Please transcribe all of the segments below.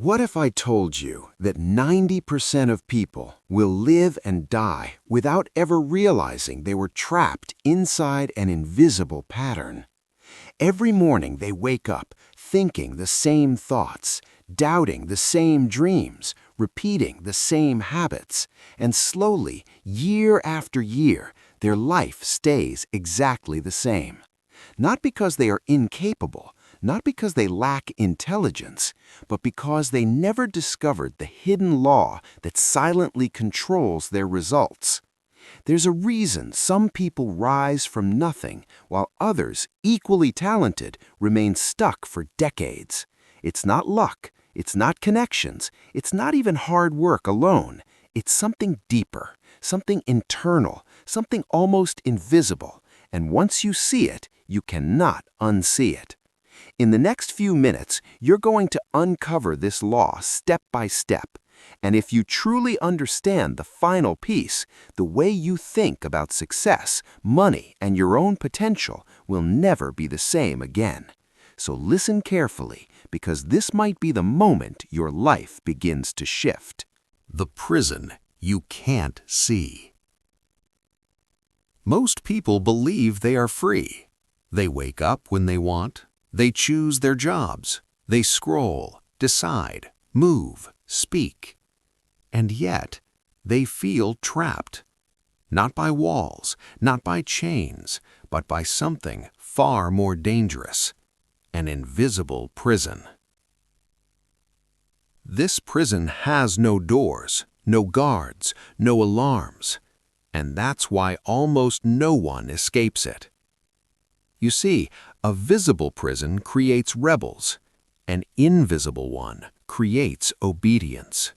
What if I told you that 90% of people will live and die without ever realizing they were trapped inside an invisible pattern? Every morning they wake up thinking the same thoughts, doubting the same dreams, repeating the same habits, and slowly, year after year, their life stays exactly the same. Not because they are incapable, not because they lack intelligence, but because they never discovered the hidden law that silently controls their results. There's a reason some people rise from nothing, while others, equally talented, remain stuck for decades. It's not luck, it's not connections, it's not even hard work alone. It's something deeper, something internal, something almost invisible, and once you see it, you cannot unsee it. In the next few minutes, you're going to uncover this law step by step. And if you truly understand the final piece, the way you think about success, money, and your own potential will never be the same again. So listen carefully, because this might be the moment your life begins to shift. The prison you can't see. Most people believe they are free. They wake up when they want. They choose their jobs. They scroll, decide, move, speak. And yet, they feel trapped. Not by walls, not by chains, but by something far more dangerous. An invisible prison. This prison has no doors, no guards, no alarms. And that's why almost no one escapes it. You see, a visible prison creates rebels. An invisible one creates obedience.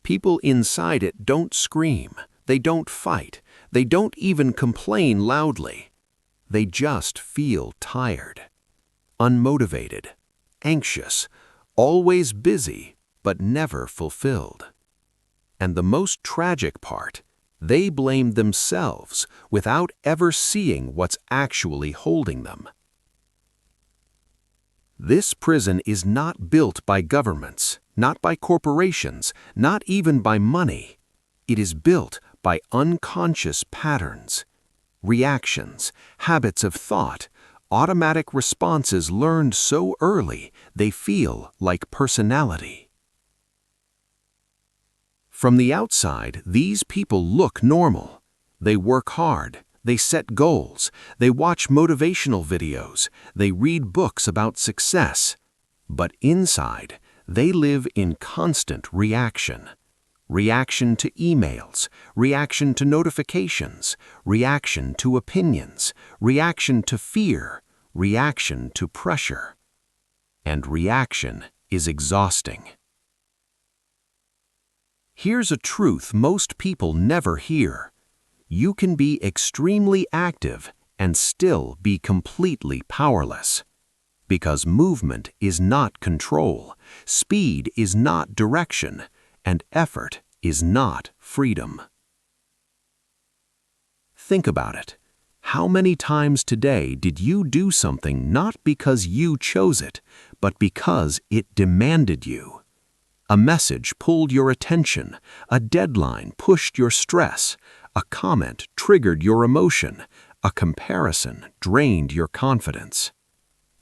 People inside it don't scream, they don't fight, they don't even complain loudly. They just feel tired, unmotivated, anxious, always busy, but never fulfilled. And the most tragic part, they blame themselves without ever seeing what's actually holding them. This prison is not built by governments, not by corporations, not even by money. It is built by unconscious patterns, reactions, habits of thought, automatic responses learned so early they feel like personality. From the outside, these people look normal. They work hard, they set goals, they watch motivational videos, they read books about success. But inside, they live in constant reaction. Reaction to emails, reaction to notifications, reaction to opinions, reaction to fear, reaction to pressure. And reaction is exhausting. Here's a truth most people never hear. You can be extremely active and still be completely powerless. Because movement is not control, speed is not direction, and effort is not freedom. Think about it. How many times today did you do something not because you chose it, but because it demanded you? A message pulled your attention, a deadline pushed your stress, a comment triggered your emotion, a comparison drained your confidence.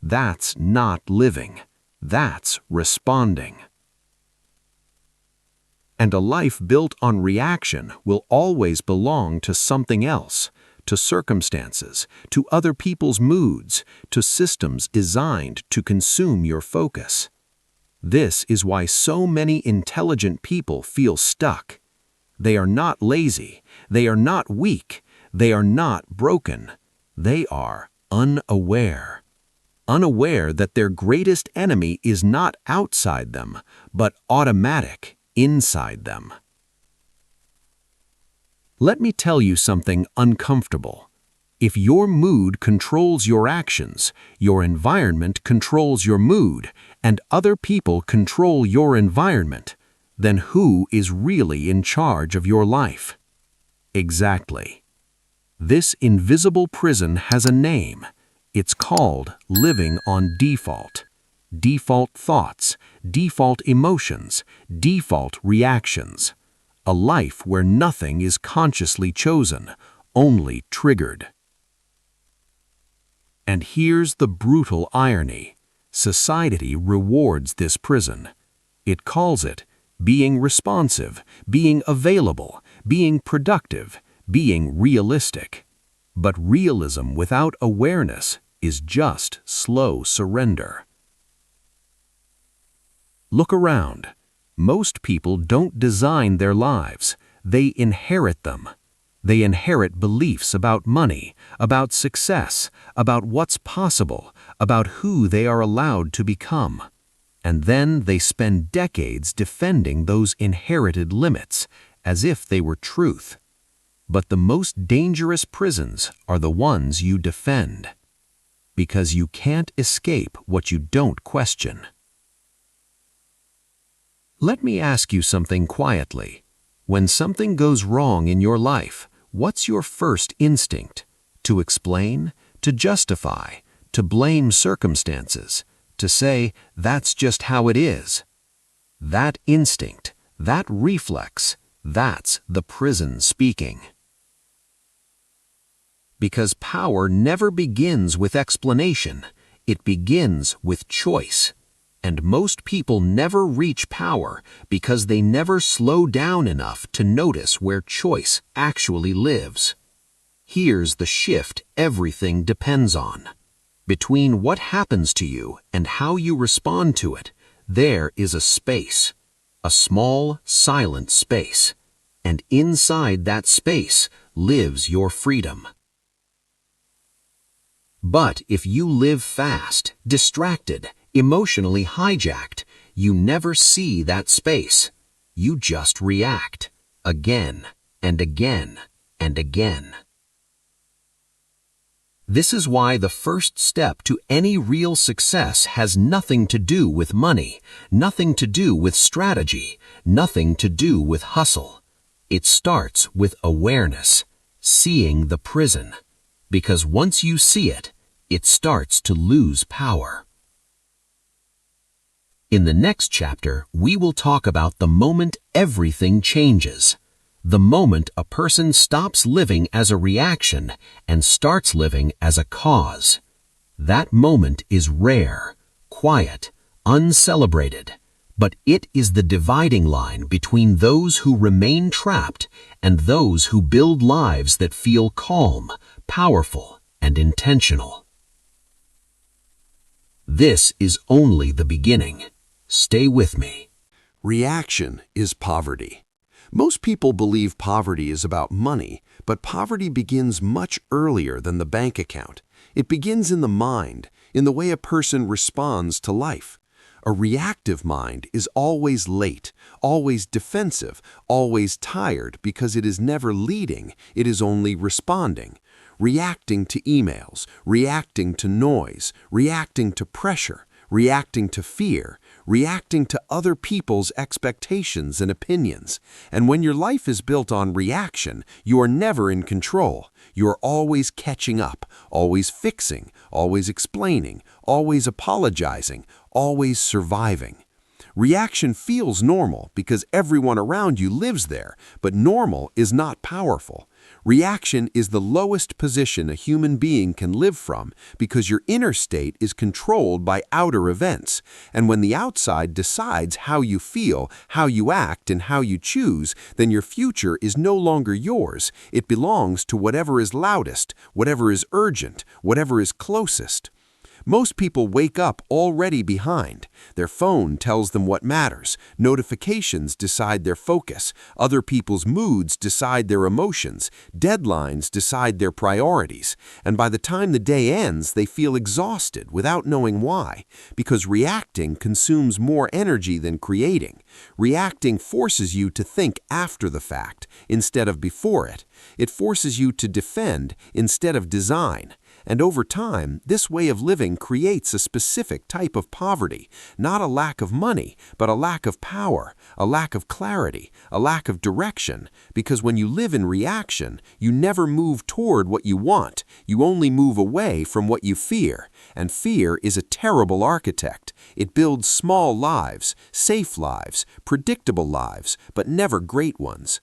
That's not living. That's responding. And a life built on reaction will always belong to something else, to circumstances, to other people's moods, to systems designed to consume your focus. This is why so many intelligent people feel stuck. They are not lazy, they are not weak, they are not broken. They are unaware. Unaware that their greatest enemy is not outside them, but automatic inside them. Let me tell you something uncomfortable. If your mood controls your actions, your environment controls your mood, and other people control your environment, then who is really in charge of your life? Exactly. This invisible prison has a name. It's called living on default. default thoughts, default emotions, default reactions. A life where nothing is consciously chosen, only triggered. And here's the brutal irony. Society rewards this prison. It calls it being responsive, being available, being productive, being realistic. But realism without awareness is just slow surrender. Look around. Most people don't design their lives, they inherit them. They inherit beliefs about money, about success, about what's possible, about who they are allowed to become. And then they spend decades defending those inherited limits, as if they were truth. But the most dangerous prisons are the ones you defend. Because you can't escape what you don't question. Let me ask you something quietly. When something goes wrong in your life, what's your first instinct? To explain? To justify? To blame circumstances? To say, that's just how it is? That instinct, that reflex, that's the prison speaking. Because power never begins with explanation, it begins with choice. And most people never reach power because they never slow down enough to notice where choice actually lives. Here's the shift everything depends on. Between what happens to you and how you respond to it, there is a space. A small, silent space. And inside that space lives your freedom. But if you live fast, distracted, emotionally hijacked, you never see that space. You just react, again and again and again. This is why the first step to any real success has nothing to do with money, nothing to do with strategy, nothing to do with hustle. It starts with awareness, seeing the prison. Because once you see it, it starts to lose power. In the next chapter, we will talk about the moment everything changes. The moment a person stops living as a reaction and starts living as a cause. That moment is rare, quiet, uncelebrated, but it is the dividing line between those who remain trapped and those who build lives that feel calm, powerful, and intentional. This is only the beginning. Stay with me. Reaction is poverty. Most people believe poverty is about money, but poverty begins much earlier than the bank account. It begins in the mind, in the way a person responds to life. A reactive mind is always late, always defensive, always tired because it is never leading, it is only responding. Reacting to emails, reacting to noise, reacting to pressure, reacting to fear, reacting to other people's expectations and opinions. And when your life is built on reaction, you are never in control. You are always catching up, always fixing, always explaining, always apologizing, always surviving. Reaction feels normal because everyone around you lives there, but normal is not powerful. Reaction is the lowest position a human being can live from because your inner state is controlled by outer events. And when the outside decides how you feel, how you act, and how you choose, then your future is no longer yours. It belongs to whatever is loudest, whatever is urgent, whatever is closest. Most people wake up already behind. Their phone tells them what matters. Notifications decide their focus. Other people's moods decide their emotions. Deadlines decide their priorities. And by the time the day ends, they feel exhausted without knowing why. Because reacting consumes more energy than creating. Reacting forces you to think after the fact instead of before it. It forces you to defend instead of design. And over time, this way of living creates a specific type of poverty, not a lack of money, but a lack of power, a lack of clarity, a lack of direction, because when you live in reaction, you never move toward what you want, you only move away from what you fear, and fear is a terrible architect. It builds small lives, safe lives, predictable lives, but never great ones.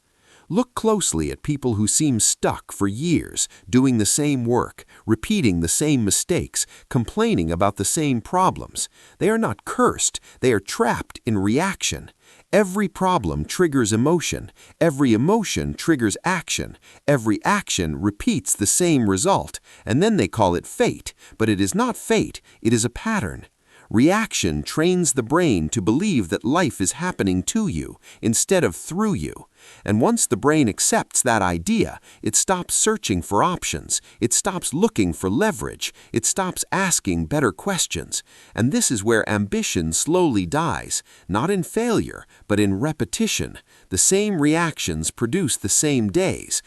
Look closely at people who seem stuck for years, doing the same work, repeating the same mistakes, complaining about the same problems. They are not cursed, they are trapped in reaction. Every problem triggers emotion, every emotion triggers action, every action repeats the same result, and then they call it fate, but it is not fate, it is a pattern. Reaction trains the brain to believe that life is happening to you instead of through you. And once the brain accepts that idea, it stops searching for options, it stops looking for leverage, it stops asking better questions. And this is where ambition slowly dies, not in failure, but in repetition. The same reactions produce the same days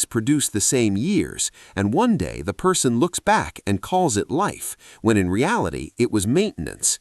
produce the same years, and one day the person looks back and calls it life, when in reality it was maintenance.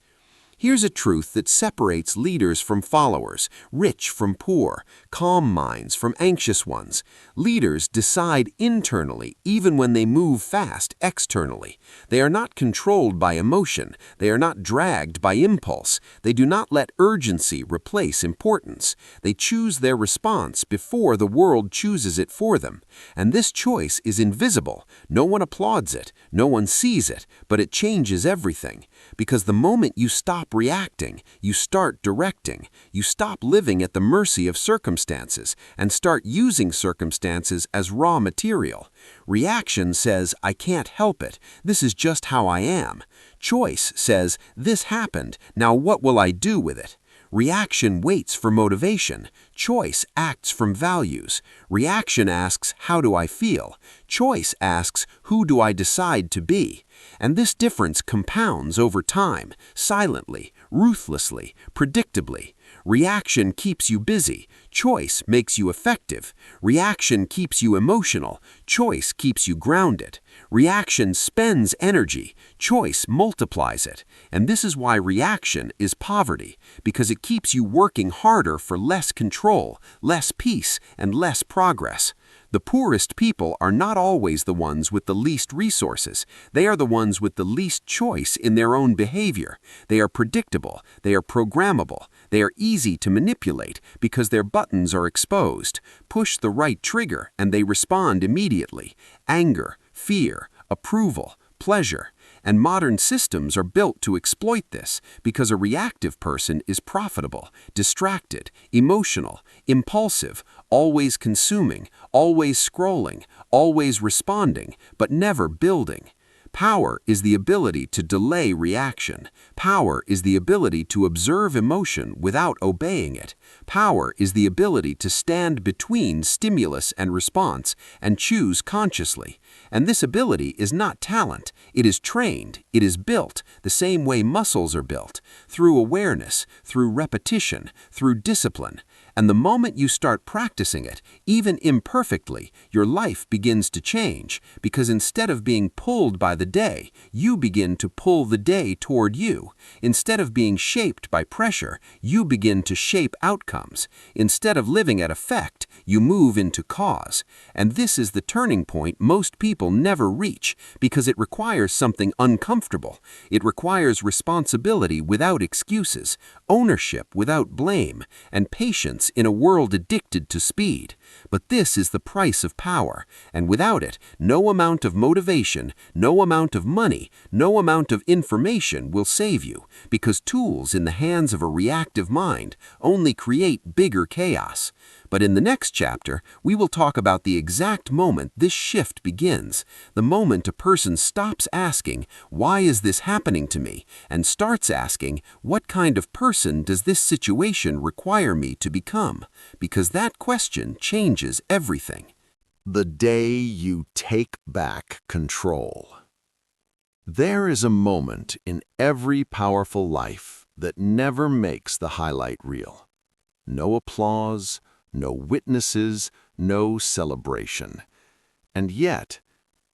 Here's a truth that separates leaders from followers, rich from poor, calm minds from anxious ones. Leaders decide internally even when they move fast externally. They are not controlled by emotion. They are not dragged by impulse. They do not let urgency replace importance. They choose their response before the world chooses it for them. And this choice is invisible. No one applauds it. No one sees it. But it changes everything. Because the moment you stop reacting, you start directing. You stop living at the mercy of circumstances and start using circumstances as raw material. Reaction says, I can't help it. This is just how I am. Choice says, this happened. Now what will I do with it? Reaction waits for motivation. Choice acts from values. Reaction asks, how do I feel? Choice asks, who do I decide to be? And this difference compounds over time, silently, ruthlessly, predictably. Reaction keeps you busy. Choice makes you effective. Reaction keeps you emotional. Choice keeps you grounded. Reaction spends energy. Choice multiplies it. And this is why reaction is poverty, because it keeps you working harder for less control, less peace, and less progress. The poorest people are not always the ones with the least resources. They are the ones with the least choice in their own behavior. They are predictable. They are programmable. They are easy to manipulate because their buttons are exposed. Push the right trigger and they respond immediately. Anger, fear, approval, pleasure. And modern systems are built to exploit this because a reactive person is profitable, distracted, emotional, impulsive, always consuming, always scrolling, always responding, but never building. Power is the ability to delay reaction. Power is the ability to observe emotion without obeying it. Power is the ability to stand between stimulus and response and choose consciously. And this ability is not talent. It is trained. It is built the same way muscles are built, through awareness, through repetition, through discipline. And the moment you start practicing it, even imperfectly, your life begins to change, because instead of being pulled by the day, you begin to pull the day toward you. Instead of being shaped by pressure, you begin to shape outcomes. Instead of living at effect, you move into cause. And this is the turning point most people never reach, because it requires something uncomfortable. It requires responsibility without excuses, ownership without blame, and patience in a world addicted to speed. But this is the price of power, and without it, no amount of motivation, no amount of money, no amount of information will save you, because tools in the hands of a reactive mind only create bigger chaos. But in the next chapter, we will talk about the exact moment this shift begins, the moment a person stops asking, "Why is this happening to me?" and starts asking, "What kind of person does this situation require me to become?" Because that question changes everything. The day you take back control. There is a moment in every powerful life that never makes the highlight reel. No applause, no witnesses, no celebration. And yet,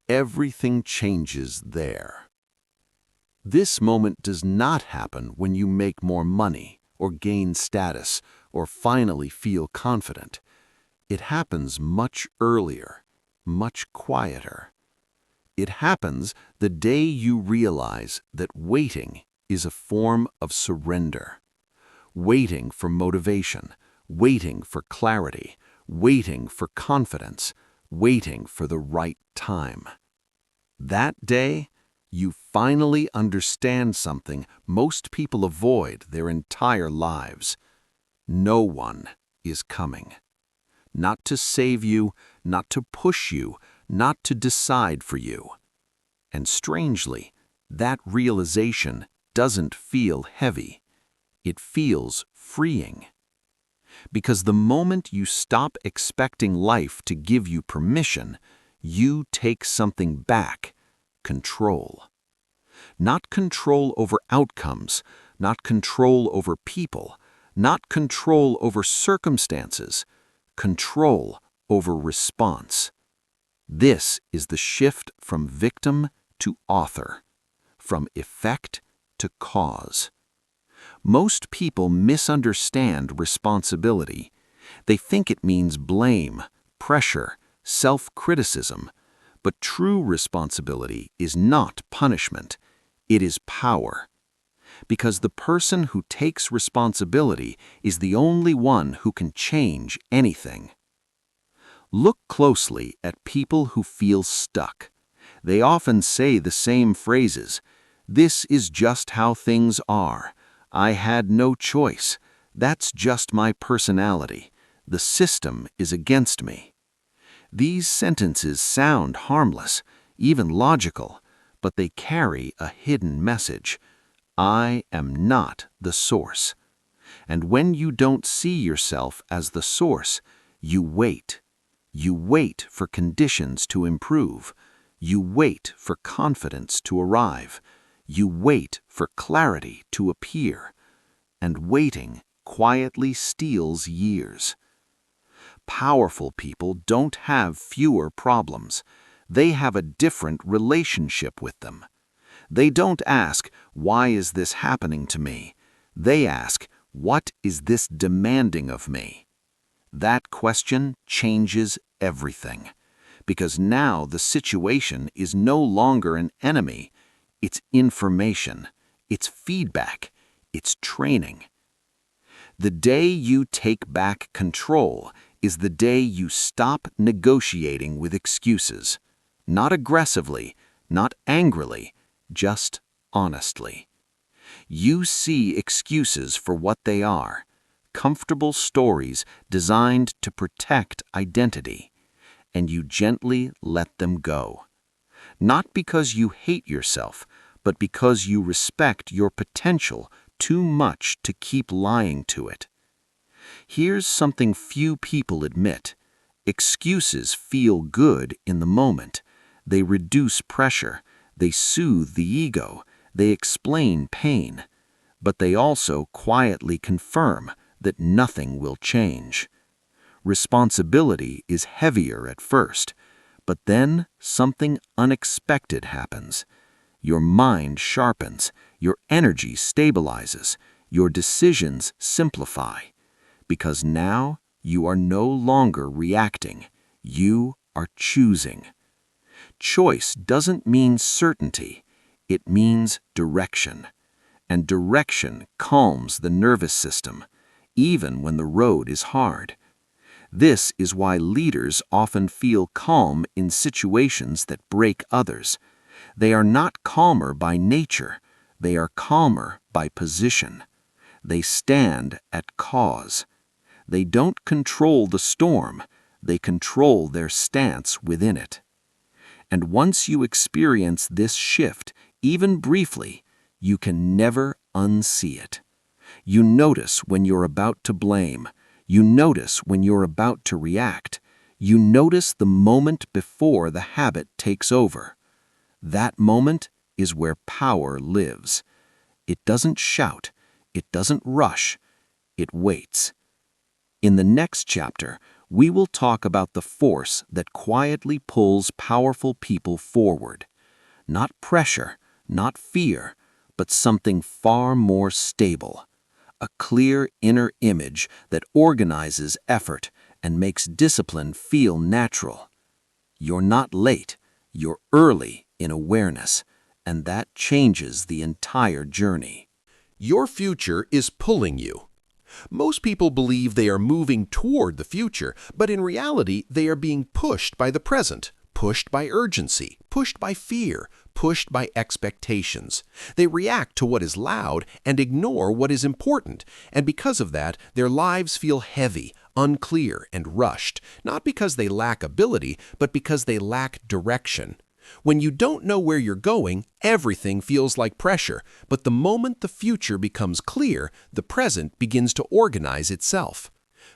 everything changes there. This moment does not happen when you make more money or gain status or finally feel confident. It happens much earlier, much quieter. It happens the day you realize that waiting is a form of surrender. Waiting for motivation, waiting for clarity, waiting for confidence, waiting for the right time. That day, you finally understand something most people avoid their entire lives. No one is coming. Not to save you, not to push you, not to decide for you. And strangely, that realization doesn't feel heavy. It feels freeing. Because the moment you stop expecting life to give you permission, you take something back, control. Not control over outcomes, not control over people, not control over circumstances, control over response. This is the shift from victim to author, from effect to cause. Most people misunderstand responsibility. They think it means blame, pressure, self-criticism. But true responsibility is not punishment. It is power. Because the person who takes responsibility is the only one who can change anything. Look closely at people who feel stuck. They often say the same phrases. This is just how things are. I had no choice. That's just my personality. The system is against me. These sentences sound harmless, even logical, but they carry a hidden message. I am not the source. And when you don't see yourself as the source, you wait. You wait for conditions to improve. You wait for confidence to arrive. You wait for clarity to appear. And waiting quietly steals years. Powerful people don't have fewer problems. They have a different relationship with them. They don't ask, why is this happening to me? They ask, what is this demanding of me? That question changes everything. Because now the situation is no longer an enemy. It's information. It's feedback. It's training. The day you take back control is the day you stop negotiating with excuses. Not aggressively, not angrily, just honestly. You see excuses for what they are, comfortable stories designed to protect identity, and you gently let them go. Not because you hate yourself, but because you respect your potential too much to keep lying to it. Here's something few people admit. Excuses feel good in the moment. They reduce pressure. They soothe the ego. They explain pain. But they also quietly confirm that nothing will change. Responsibility is heavier at first, but then something unexpected happens. Your mind sharpens. Your energy stabilizes. Your decisions simplify. Because now you are no longer reacting. You are choosing. Choice doesn't mean certainty. It means direction. And direction calms the nervous system, even when the road is hard. This is why leaders often feel calm in situations that break others. They are not calmer by nature. They are calmer by position. They stand at cause. They don't control the storm, they control their stance within it. And once you experience this shift, even briefly, you can never unsee it. You notice when you're about to blame. You notice when you're about to react. You notice the moment before the habit takes over. That moment is where power lives. It doesn't shout. It doesn't rush. It waits. In the next chapter, we will talk about the force that quietly pulls powerful people forward. Not pressure, not fear, but something far more stable. A clear inner image that organizes effort and makes discipline feel natural. You're not late, you're early in awareness, and that changes the entire journey. Your future is pulling you. Most people believe they are moving toward the future, but in reality, they are being pushed by the present, pushed by urgency, pushed by fear, pushed by expectations. They react to what is loud and ignore what is important, and because of that, their lives feel heavy, unclear, and rushed, not because they lack ability, but because they lack direction. When you don't know where you're going, everything feels like pressure, but the moment the future becomes clear, the present begins to organize itself.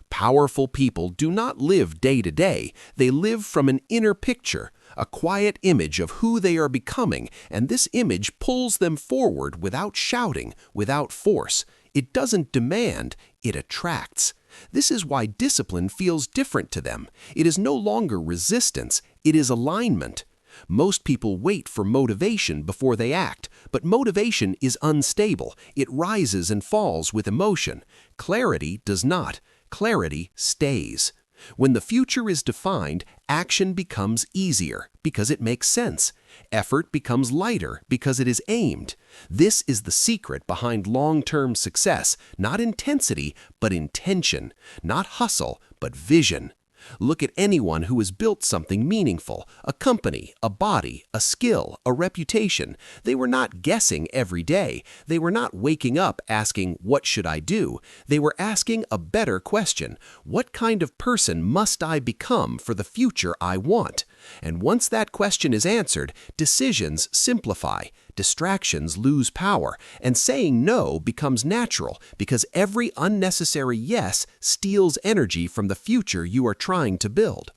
Powerful people do not live day to day, they live from an inner picture, a quiet image of who they are becoming, and this image pulls them forward without shouting, without force. It doesn't demand, it attracts. This is why discipline feels different to them. It is no longer resistance, it is alignment. Most people wait for motivation before they act, but motivation is unstable. It rises and falls with emotion. Clarity does not. Clarity stays. When the future is defined, action becomes easier because it makes sense. Effort becomes lighter because it is aimed. This is the secret behind long-term success, not intensity, but intention, not hustle, but vision. Look at anyone who has built something meaningful, a company, a body, a skill, a reputation. They were not guessing every day. They were not waking up asking, "What should I do?" They were asking a better question. What kind of person must I become for the future I want? And once that question is answered, decisions simplify, distractions lose power, and saying no becomes natural because every unnecessary yes steals energy from the future you are trying to build.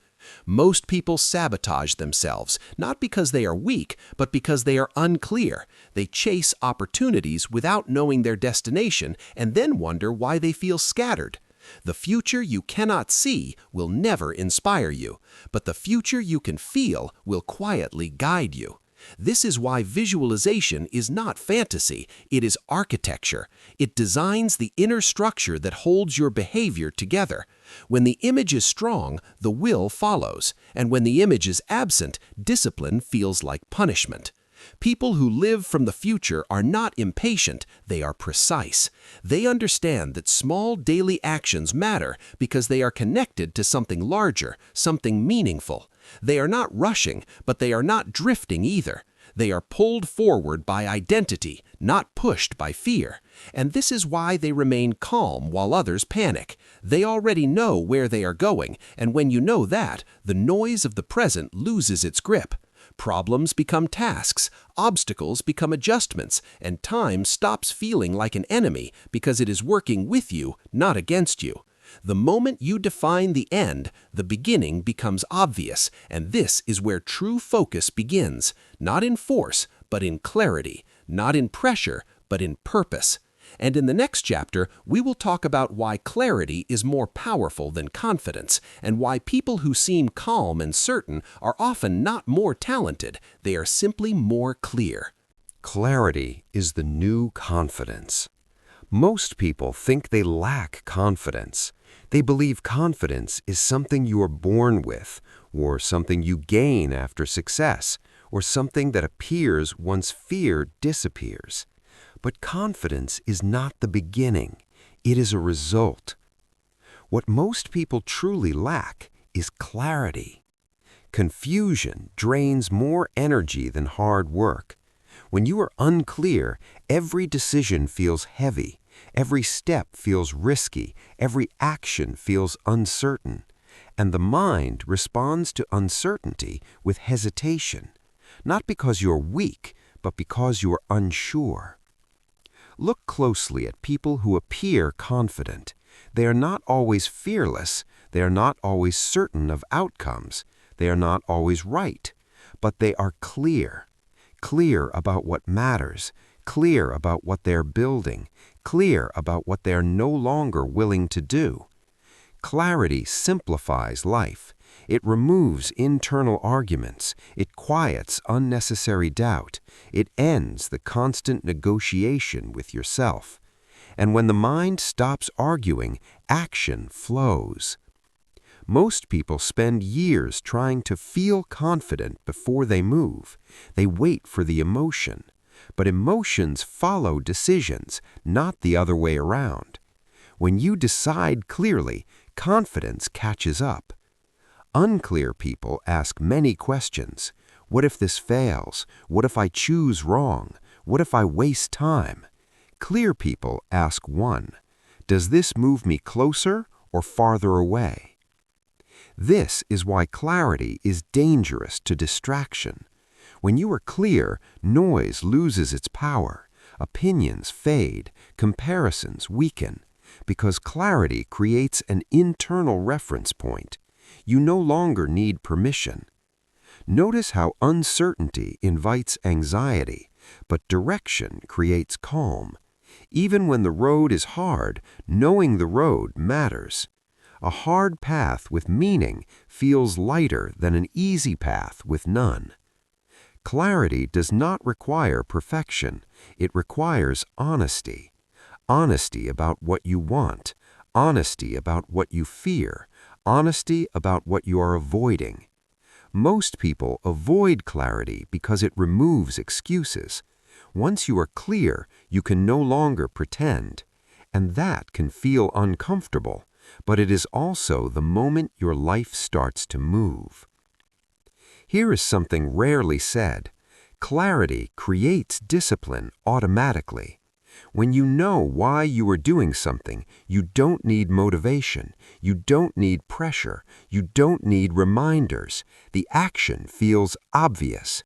Most people sabotage themselves, not because they are weak, but because they are unclear. They chase opportunities without knowing their destination and then wonder why they feel scattered. The future you cannot see will never inspire you, but the future you can feel will quietly guide you. This is why visualization is not fantasy, it is architecture. It designs the inner structure that holds your behavior together. When the image is strong, the will follows, and when the image is absent, discipline feels like punishment. People who live from the future are not impatient, they are precise. They understand that small daily actions matter because they are connected to something larger, something meaningful. They are not rushing, but they are not drifting either. They are pulled forward by identity, not pushed by fear. And this is why they remain calm while others panic. They already know where they are going, and when you know that, the noise of the present loses its grip. Problems become tasks, obstacles become adjustments, and time stops feeling like an enemy because it is working with you, not against you. The moment you define the end, the beginning becomes obvious, and this is where true focus begins, not in force, but in clarity, not in pressure, but in purpose. And in the next chapter, we will talk about why clarity is more powerful than confidence, and why people who seem calm and certain are often not more talented, they are simply more clear. Clarity is the new confidence. Most people think they lack confidence. They believe confidence is something you are born with, or something you gain after success, or something that appears once fear disappears. But confidence is not the beginning, it is a result. What most people truly lack is clarity. Confusion drains more energy than hard work. When you are unclear, every decision feels heavy, every step feels risky, every action feels uncertain, and the mind responds to uncertainty with hesitation, not because you're weak, but because you are unsure. Look closely at people who appear confident. They are not always fearless, they are not always certain of outcomes, they are not always right, but they are clear. Clear about what matters, clear about what they're building, clear about what they're no longer willing to do. Clarity simplifies life. It removes internal arguments. It quiets unnecessary doubt. It ends the constant negotiation with yourself. And when the mind stops arguing, action flows. Most people spend years trying to feel confident before they move. They wait for the emotion. But emotions follow decisions, not the other way around. When you decide clearly, confidence catches up. Unclear people ask many questions. What if this fails? What if I choose wrong? What if I waste time? Clear people ask one. Does this move me closer or farther away? This is why clarity is dangerous to distraction. When you are clear, noise loses its power. Opinions fade. Comparisons weaken. Because clarity creates an internal reference point. You no longer need permission. Notice how uncertainty invites anxiety, but direction creates calm. Even when the road is hard, knowing the road matters. A hard path with meaning feels lighter than an easy path with none. Clarity does not require perfection. It requires honesty. Honesty about what you want. Honesty about what you fear. Honesty about what you are avoiding. Most people avoid clarity because it removes excuses. Once you are clear, you can no longer pretend. And that can feel uncomfortable, but it is also the moment your life starts to move. Here is something rarely said. Clarity creates discipline automatically. When you know why you are doing something, you don't need motivation, you don't need pressure, you don't need reminders. The action feels obvious.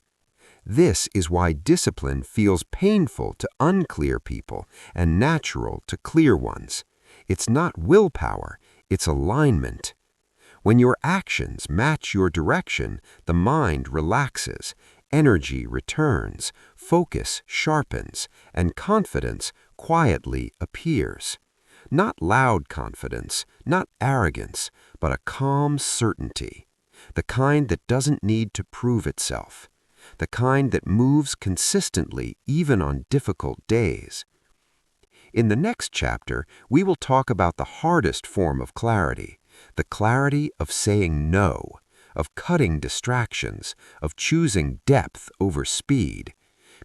This is why discipline feels painful to unclear people and natural to clear ones. It's not willpower, it's alignment. When your actions match your direction, the mind relaxes, energy returns, focus sharpens, and confidence quietly appears. Not loud confidence, not arrogance, but a calm certainty. The kind that doesn't need to prove itself. The kind that moves consistently even on difficult days. In the next chapter, we will talk about the hardest form of clarity, the clarity of saying no, of cutting distractions, of choosing depth over speed.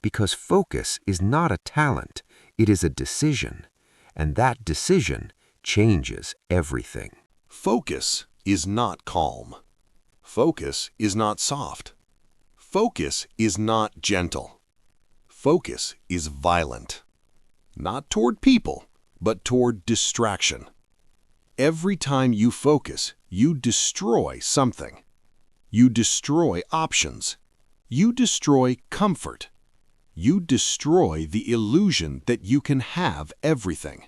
Because focus is not a talent, it is a decision, and that decision changes everything. Focus is not calm. Focus is not soft. Focus is not gentle. Focus is violent. Not toward people, but toward distraction. Every time you focus, you destroy something. You destroy options. You destroy comfort. You destroy the illusion that you can have everything.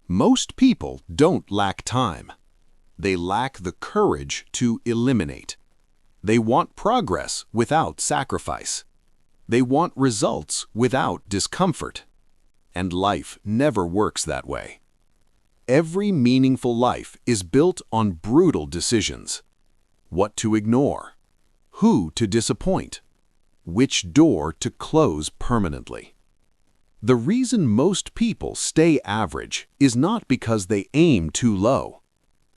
Most people don't lack time. They lack the courage to eliminate. They want progress without sacrifice. They want results without discomfort. And life never works that way. Every meaningful life is built on brutal decisions. What to ignore, who to disappoint, which door to close permanently. The reason most people stay average is not because they aim too low.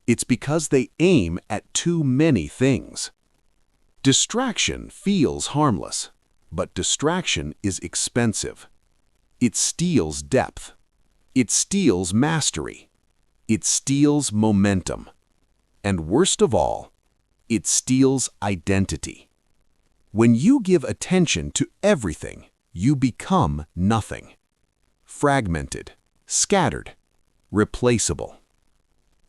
It's because they aim at too many things. Distraction feels harmless, but distraction is expensive. It steals depth. It steals mastery. It steals momentum. And worst of all, it steals identity. When you give attention to everything, you become nothing. Fragmented, scattered, replaceable.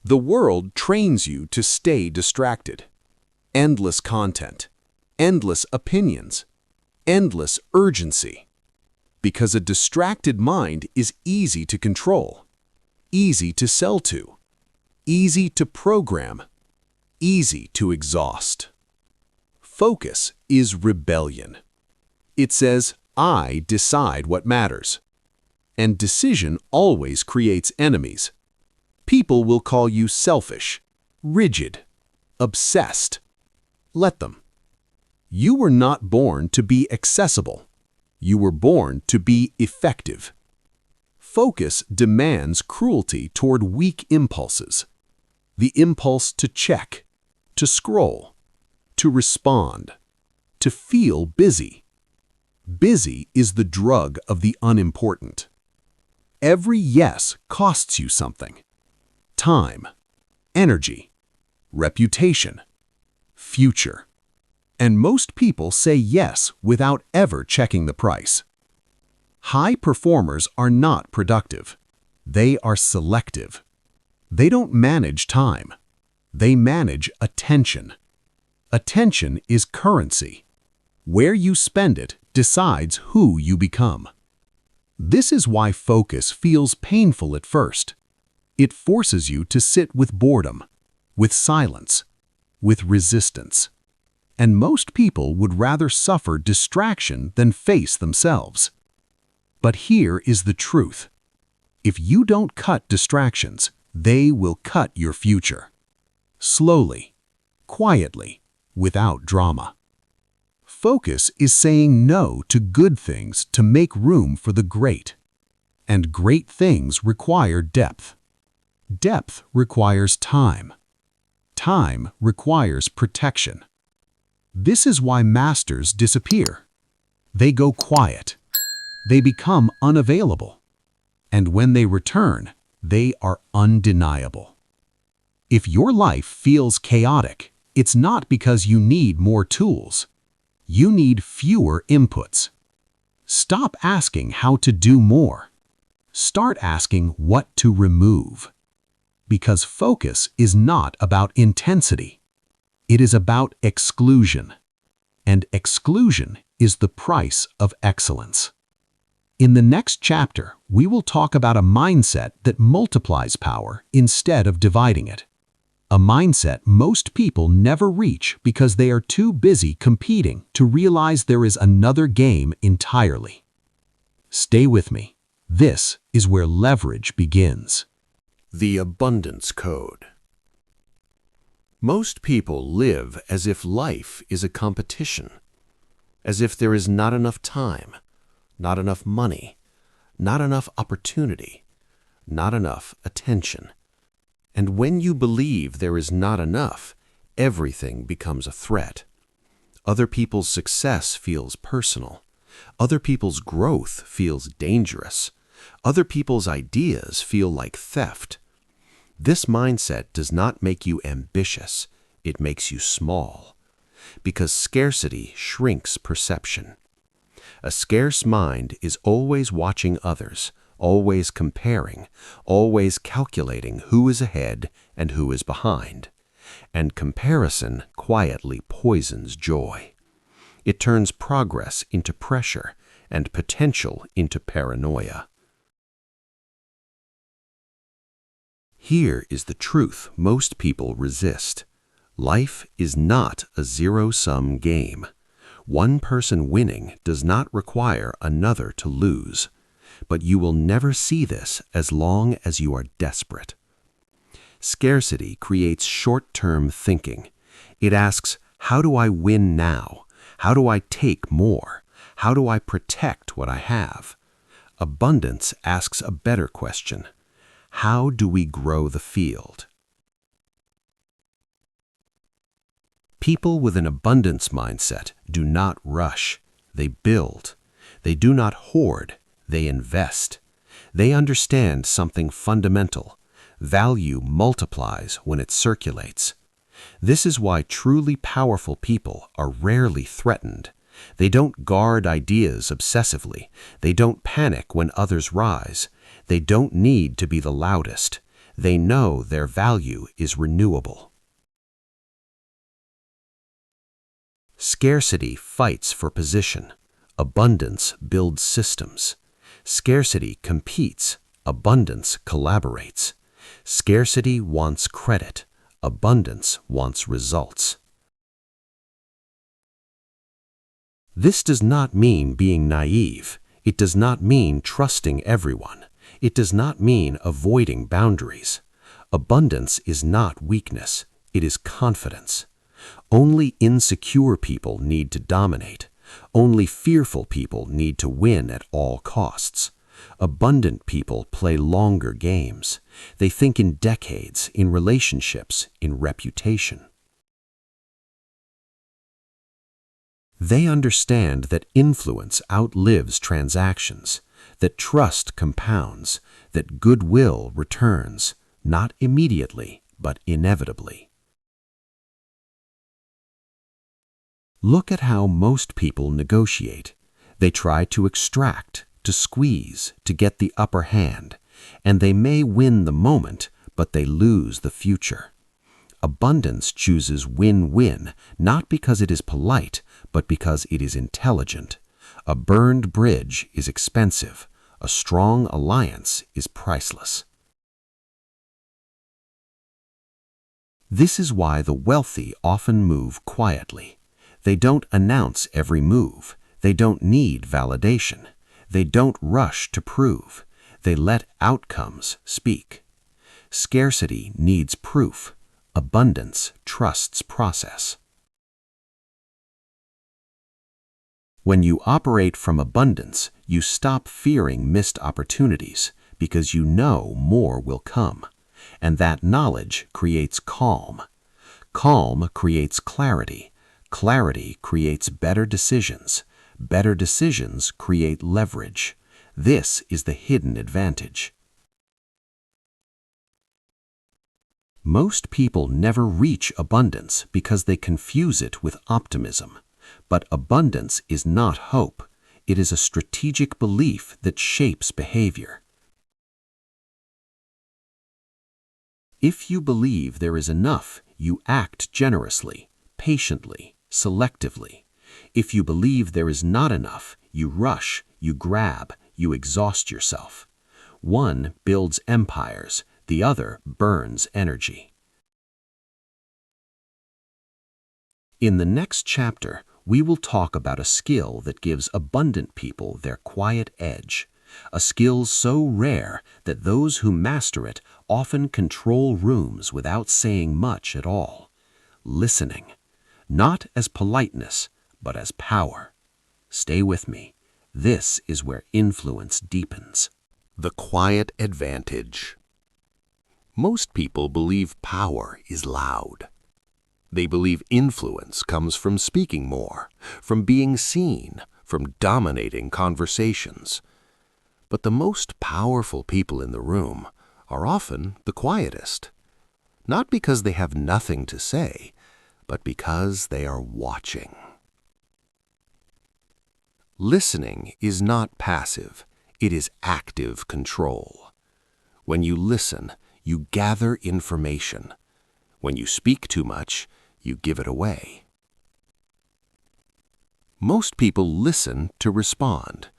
The world trains you to stay distracted. Endless content, endless opinions, endless urgency. Because a distracted mind is easy to control, easy to sell to, easy to program, easy to exhaust. Focus is rebellion. It says, I decide what matters. And decision always creates enemies. People will call you selfish, rigid, obsessed. Let them. You were not born to be accessible. You were born to be effective. Focus demands cruelty toward weak impulses. The impulse to check, to scroll, to respond, to feel busy. Busy is the drug of the unimportant. Every yes costs you something. Time, energy, reputation, future. And most people say yes without ever checking the price. High performers are not productive. They are selective. They don't manage time. They manage attention. Attention is currency. Where you spend it decides who you become. This is why focus feels painful at first. It forces you to sit with boredom, with silence, with resistance. And most people would rather suffer distraction than face themselves. But here is the truth. If you don't cut distractions, they will cut your future. Slowly, quietly, without drama. Focus is saying no to good things to make room for the great. And great things require depth. Depth requires time. Time requires protection. This is why masters disappear. They go quiet. They become unavailable. And when they return, they are undeniable. If your life feels chaotic, it's not because you need more tools. You need fewer inputs. Stop asking how to do more. Start asking what to remove. Because focus is not about intensity. It is about exclusion. And exclusion is the price of excellence. In the next chapter, we will talk about a mindset that multiplies power instead of dividing it. A mindset most people never reach because they are too busy competing to realize there is another game entirely. Stay with me. This is where leverage begins. The abundance code. Most people live as if life is a competition, as if there is not enough time, not enough money, not enough opportunity, not enough attention. And when you believe there is not enough, everything becomes a threat. Other people's success feels personal. Other people's growth feels dangerous. Other people's ideas feel like theft. This mindset does not make you ambitious, it makes you small. Because scarcity shrinks perception. A scarce mind is always watching others, always comparing, always calculating who is ahead and who is behind. And comparison quietly poisons joy. It turns progress into pressure and potential into paranoia. Here is the truth most people resist. Life is not a zero-sum game. One person winning does not require another to lose. But you will never see this as long as you are desperate. Scarcity creates short-term thinking. It asks, how do I win now? How do I take more? How do I protect what I have? Abundance asks a better question. How do we grow the field? People with an abundance mindset do not rush. They build. They do not hoard. They invest. They understand something fundamental. Value multiplies when it circulates. This is why truly powerful people are rarely threatened. They don't guard ideas obsessively. They don't panic when others rise. They don't need to be the loudest. They know their value is renewable. Scarcity fights for position. Abundance builds systems. Scarcity competes. Abundance collaborates. Scarcity wants credit. Abundance wants results. This does not mean being naive. It does not mean trusting everyone. It does not mean avoiding boundaries. Abundance is not weakness, it is confidence. Only insecure people need to dominate. Only fearful people need to win at all costs. Abundant people play longer games. They think in decades, in relationships, in reputation. They understand that influence outlives transactions, that trust compounds, that goodwill returns, not immediately, but inevitably. Look at how most people negotiate. They try to extract, to squeeze, to get the upper hand, and they may win the moment, but they lose the future. Abundance chooses win-win, not because it is polite, but because it is intelligent. A burned bridge is expensive. A strong alliance is priceless. This is why the wealthy often move quietly. They don't announce every move. They don't need validation. They don't rush to prove. They let outcomes speak. Scarcity needs proof. Abundance trusts process. When you operate from abundance, you stop fearing missed opportunities because you know more will come. And that knowledge creates calm. Calm creates clarity. Clarity creates better decisions. Better decisions create leverage. This is the hidden advantage. Most people never reach abundance because they confuse it with optimism. But abundance is not hope. It is a strategic belief that shapes behavior. If you believe there is enough, you act generously, patiently, selectively. If you believe there is not enough, you rush, you grab, you exhaust yourself. One builds empires, the other burns energy. In the next chapter, we will talk about a skill that gives abundant people their quiet edge, a skill so rare that those who master it often control rooms without saying much at all. Listening, not as politeness, but as power. Stay with me. This is where influence deepens. The quiet advantage. Most people believe power is loud. They believe influence comes from speaking more, from being seen, from dominating conversations. But the most powerful people in the room are often the quietest. Not because they have nothing to say, but because they are watching. Listening is not passive, it is active control. When you listen, you gather information. When you speak too much, you give it away. Most people listen to respond.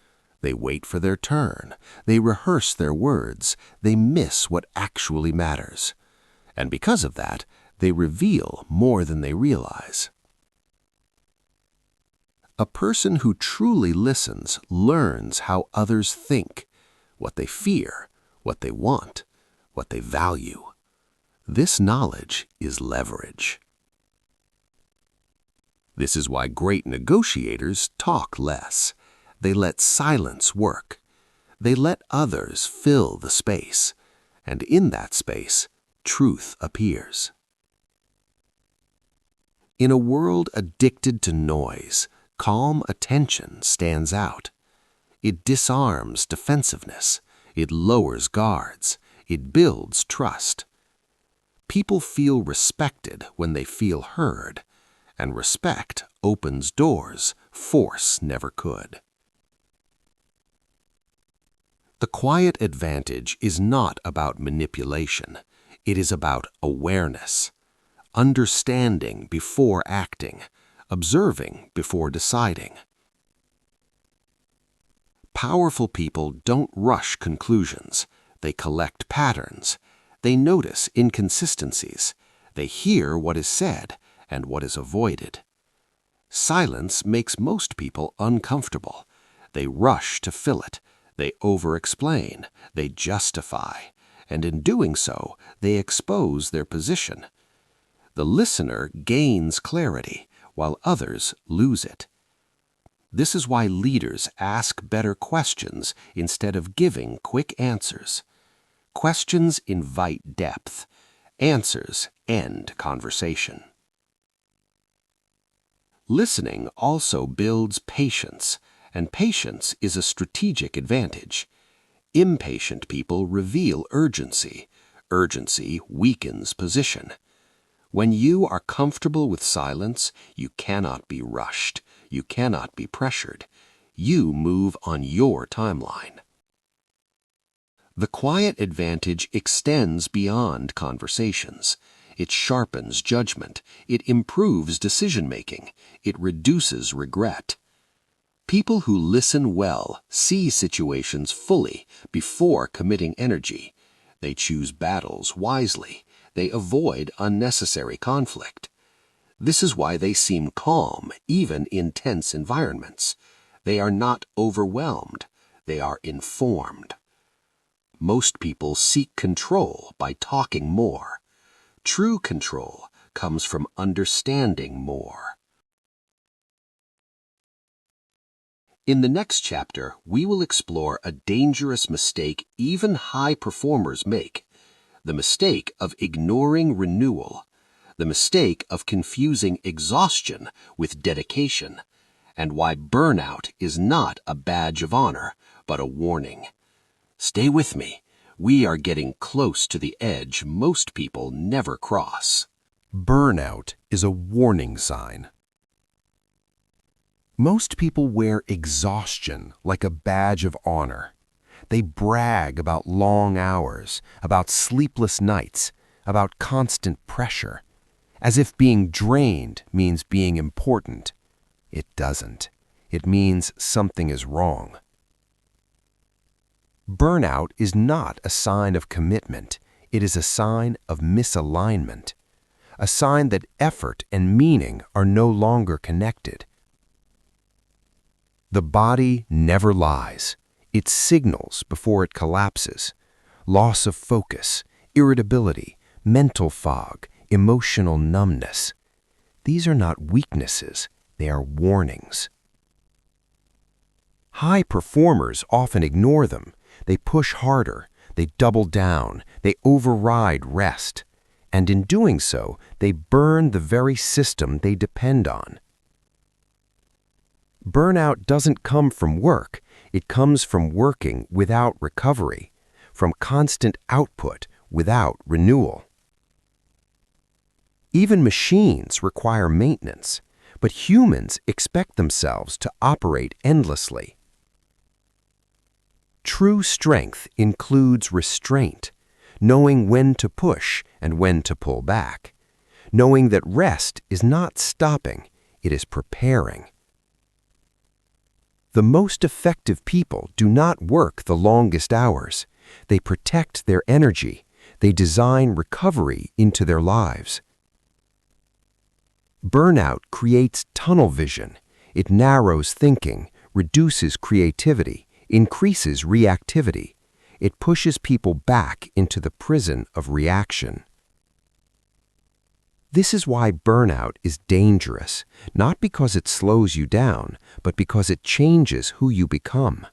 They wait for their turn. They rehearse their words. They miss what actually matters. And because of that, they reveal more than they realize. A person who truly listens learns how others think, what they fear, what they want, what they value. This knowledge is leverage. This is why great negotiators talk less. They let silence work. They let others fill the space, and in that space, truth appears. In a world addicted to noise, calm attention stands out. It disarms defensiveness. It lowers guards. It builds trust. People feel respected when they feel heard, and respect opens doors force never could. The quiet advantage is not about manipulation. It is about awareness, understanding before acting, observing before deciding. Powerful people don't rush conclusions. They collect patterns. They notice inconsistencies. They hear what is said and what is avoided. Silence makes most people uncomfortable. They rush to fill it. They over-explain. They justify. and in doing so, they expose their position. The listener gains clarity, while others lose it. This is why leaders ask better questions instead of giving quick answers. Questions invite depth. Answers end conversation. Listening also builds patience, and patience is a strategic advantage. Impatient people reveal urgency. Urgency weakens position. When you are comfortable with silence, you cannot be rushed. You cannot be pressured. You move on your timeline. The quiet advantage extends beyond conversations. It sharpens judgment. It improves decision-making. It reduces regret. People who listen well see situations fully before committing energy. They choose battles wisely. They avoid unnecessary conflict. This is why they seem calm even in tense environments. They are not overwhelmed. They are informed. Most people seek control by talking more. True control comes from understanding more. In the next chapter, we will explore a dangerous mistake even high performers make. The mistake of ignoring renewal. The mistake of confusing exhaustion with dedication. And why burnout is not a badge of honor, but a warning. Stay with me. We are getting close to the edge most people never cross. Burnout is a warning sign. Most people wear exhaustion like a badge of honor. They brag about long hours, about sleepless nights, about constant pressure, as if being drained means being important. It doesn't. It means something is wrong. Burnout is not a sign of commitment. It is a sign of misalignment, a sign that effort and meaning are no longer connected. The body never lies. It signals before it collapses. Loss of focus, irritability, mental fog, emotional numbness. These are not weaknesses. They are warnings. High performers often ignore them. They push harder. They double down. They override rest. And in doing so, they burn the very system they depend on. Burnout doesn't come from work. It comes from working without recovery, from constant output without renewal. Even machines require maintenance, but humans expect themselves to operate endlessly. True strength includes restraint, knowing when to push and when to pull back, knowing that rest is not stopping, it is preparing. The most effective people do not work the longest hours. They protect their energy. They design recovery into their lives. Burnout creates tunnel vision. It narrows thinking, reduces creativity, increases reactivity. It pushes people back into the prison of reaction. This is why burnout is dangerous, not because it slows you down, but because it changes who you become.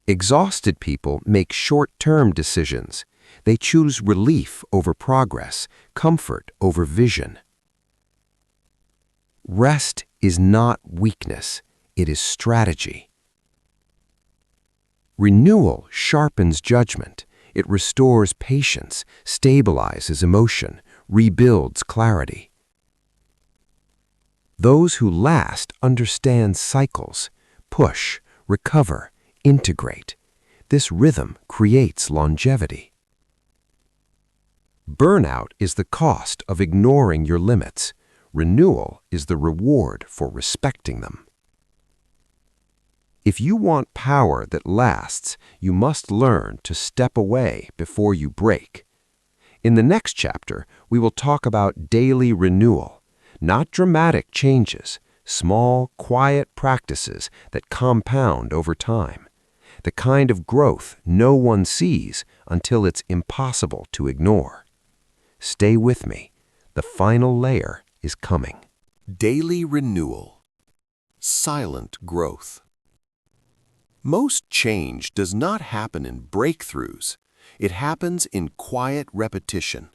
Exhausted people make short-term decisions. They choose relief over progress, comfort over vision. Rest is not weakness, it is strategy. Renewal sharpens judgment. It restores patience, stabilizes emotion, rebuilds clarity. Those who last understand cycles, push, recover, integrate. This rhythm creates longevity. Burnout is the cost of ignoring your limits. Renewal is the reward for respecting them. If you want power that lasts, you must learn to step away before you break. In the next chapter, we will talk about daily renewal, not dramatic changes, small, quiet practices that compound over time. the kind of growth no one sees until it's impossible to ignore. Stay with me. The final layer is coming. Daily renewal. Silent growth. Most change does not happen in breakthroughs. It happens in quiet repetition,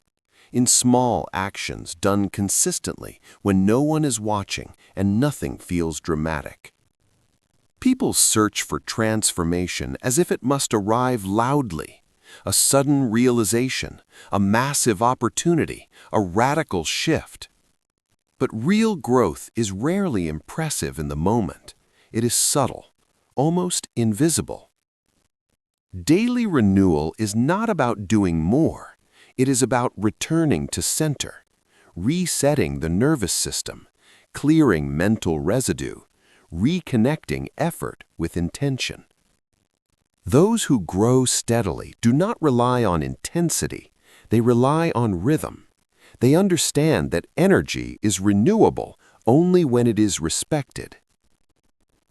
in small actions done consistently when no one is watching and nothing feels dramatic. People search for transformation as if it must arrive loudly, a sudden realization, a massive opportunity, a radical shift. But real growth is rarely impressive in the moment. It is subtle, almost invisible. Daily renewal is not about doing more. It is about returning to center, resetting the nervous system, clearing mental residue, reconnecting effort with intention. Those who grow steadily do not rely on intensity. They rely on rhythm. They understand that energy is renewable only when it is respected.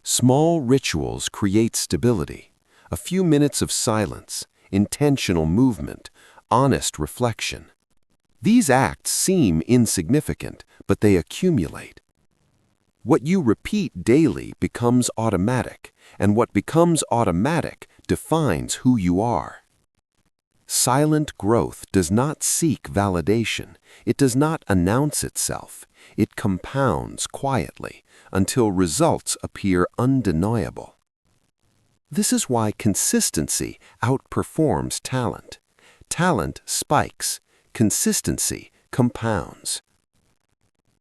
Small rituals create stability. A few minutes of silence, intentional movement, honest reflection. These acts seem insignificant, but they accumulate. What you repeat daily becomes automatic, and what becomes automatic defines who you are. Silent growth does not seek validation. It does not announce itself. It compounds quietly until results appear undeniable. This is why consistency outperforms talent. Talent spikes. Consistency compounds.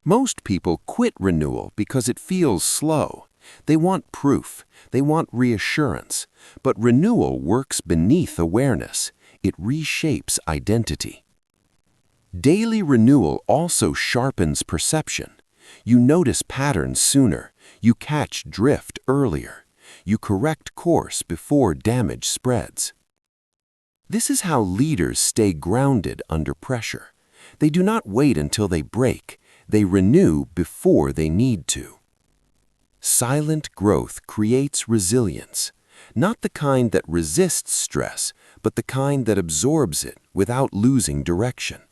Most people quit renewal because it feels slow. They want proof. They want reassurance. But renewal works beneath awareness. It reshapes identity. Daily renewal also sharpens perception. You notice patterns sooner. You catch drift earlier. You correct course before damage spreads. This is how leaders stay grounded under pressure. They do not wait until they break. They renew before they need to. Silent growth creates resilience, not the kind that resists stress, but the kind that absorbs it without losing direction.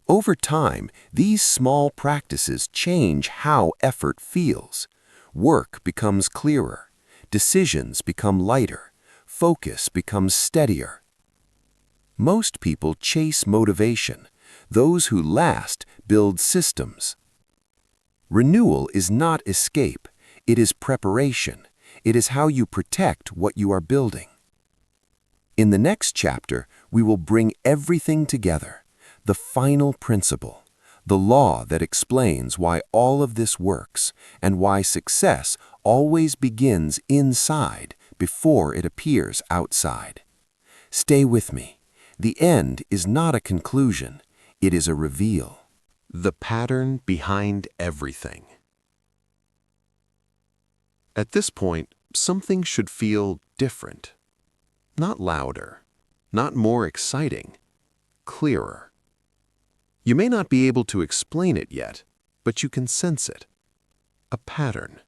Over time, these small practices change how effort feels. Work becomes clearer. Decisions become lighter. Focus becomes steadier. Most people chase motivation. Those who last build systems. Renewal is not escape. It is preparation. It is how you protect what you are building. In the next chapter, we will bring everything together. The final principle, the law that explains why all of this works and why success always begins inside before it appears outside. Stay with me. The end is not a conclusion. It is a reveal. The pattern behind everything. At this point, something should feel different. Not louder, not more exciting, clearer. You may not be able to explain it yet, but you can sense it. A pattern.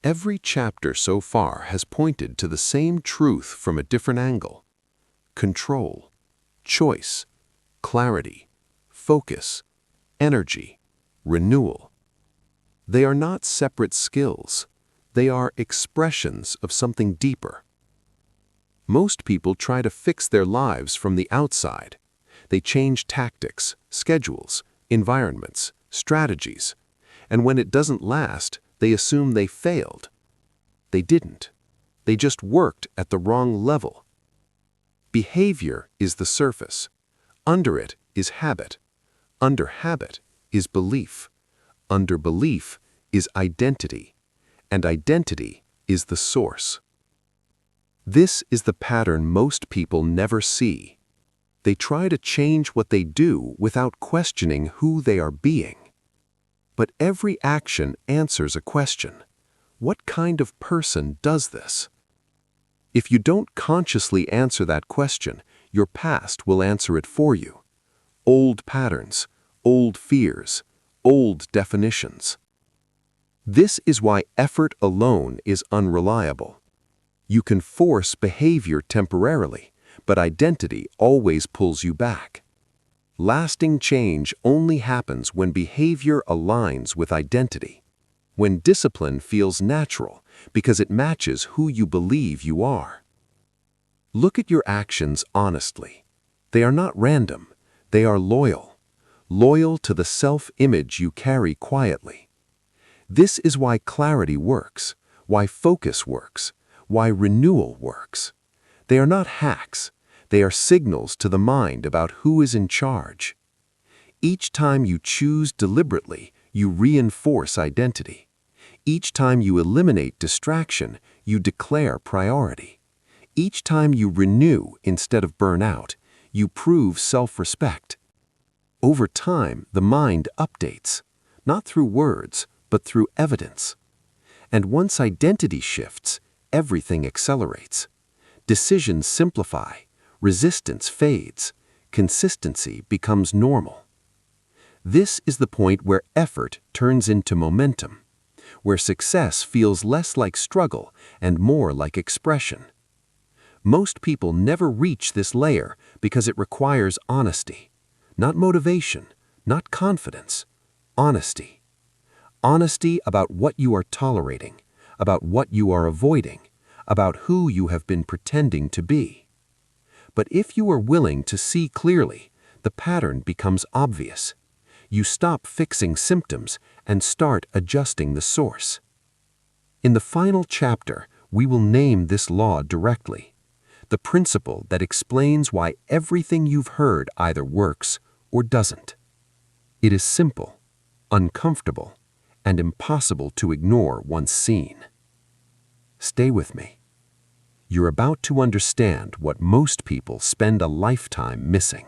Every chapter so far has pointed to the same truth from a different angle. Control, choice, clarity, focus, energy, renewal. They are not separate skills. They are expressions of something deeper. Most people try to fix their lives from the outside. They change tactics, schedules, environments, strategies, and when it doesn't last, they assume they failed. They didn't. They just worked at the wrong level. Behavior is the surface. Under it is habit. Under habit is belief. Under belief is identity. And identity is the source. This is the pattern most people never see. They try to change what they do without questioning who they are being. But every action answers a question. What kind of person does this? If you don't consciously answer that question, your past will answer it for you. Old patterns, old fears, old definitions. This is why effort alone is unreliable. You can force behavior temporarily, but identity always pulls you back. Lasting change only happens when behavior aligns with identity, when discipline feels natural because it matches who you believe you are. Look at your actions honestly. They are not random, they are loyal. Loyal to the self-image you carry quietly. This is why clarity works, why focus works, why renewal works. They are not hacks, they are signals to the mind about who is in charge. Each time you choose deliberately, you reinforce identity. Each time you eliminate distraction, you declare priority. Each time you renew instead of burn out, you prove self-respect. Over time, the mind updates, not through words, but through evidence. And once identity shifts, everything accelerates. Decisions simplify, resistance fades, consistency becomes normal. This is the point where effort turns into momentum, where success feels less like struggle and more like expression. Most people never reach this layer because it requires honesty. Not motivation, not confidence, honesty. Honesty about what you are tolerating, about what you are avoiding, about who you have been pretending to be. But if you are willing to see clearly, the pattern becomes obvious. You stop fixing symptoms and start adjusting the source. In the final chapter, we will name this law directly, the principle that explains why everything you've heard either works or doesn't. It is simple, uncomfortable, and impossible to ignore once seen. Stay with me. You're about to understand what most people spend a lifetime missing.